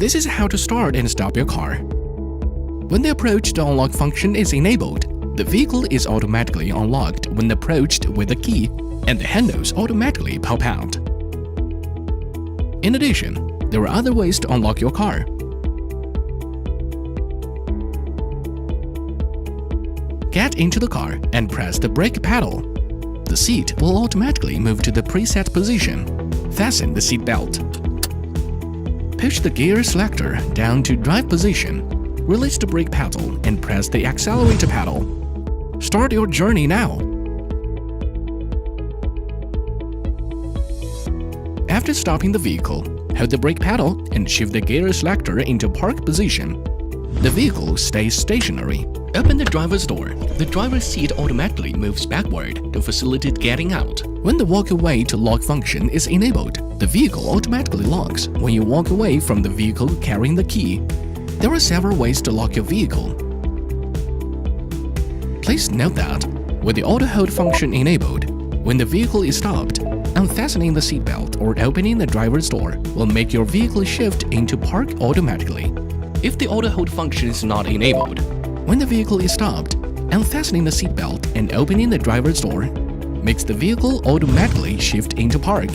This is how to start and stop your car. When the approach to unlock function is enabled, the vehicle is automatically unlocked when approached with a key, and the handles automatically pop out. In addition, there are other ways to unlock your car. Get into the car and press the brake pedal. The seat will automatically move to the preset position. Fasten the seat belt. Push the gear selector down to drive position. Release the brake pedal and press the accelerator pedal. Start your journey now. After stopping the vehicle, hold the brake pedal and shift the gear selector into park position. The vehicle stays stationary. Open the driver's door. The driver's seat automatically moves backward to facilitate getting out. When the walk away to lock function is enabled, the vehicle automatically locks when you walk away from the vehicle carrying the key. There are several ways to lock your vehicle. Please note that, with the auto hold function enabled, when the vehicle is stopped, unfastening the seatbelt or opening the driver's door will make your vehicle shift into park automatically. If the auto hold function is not enabled, when the vehicle is stopped, unfastening the seatbelt and opening the driver's door makes the vehicle automatically shift into park.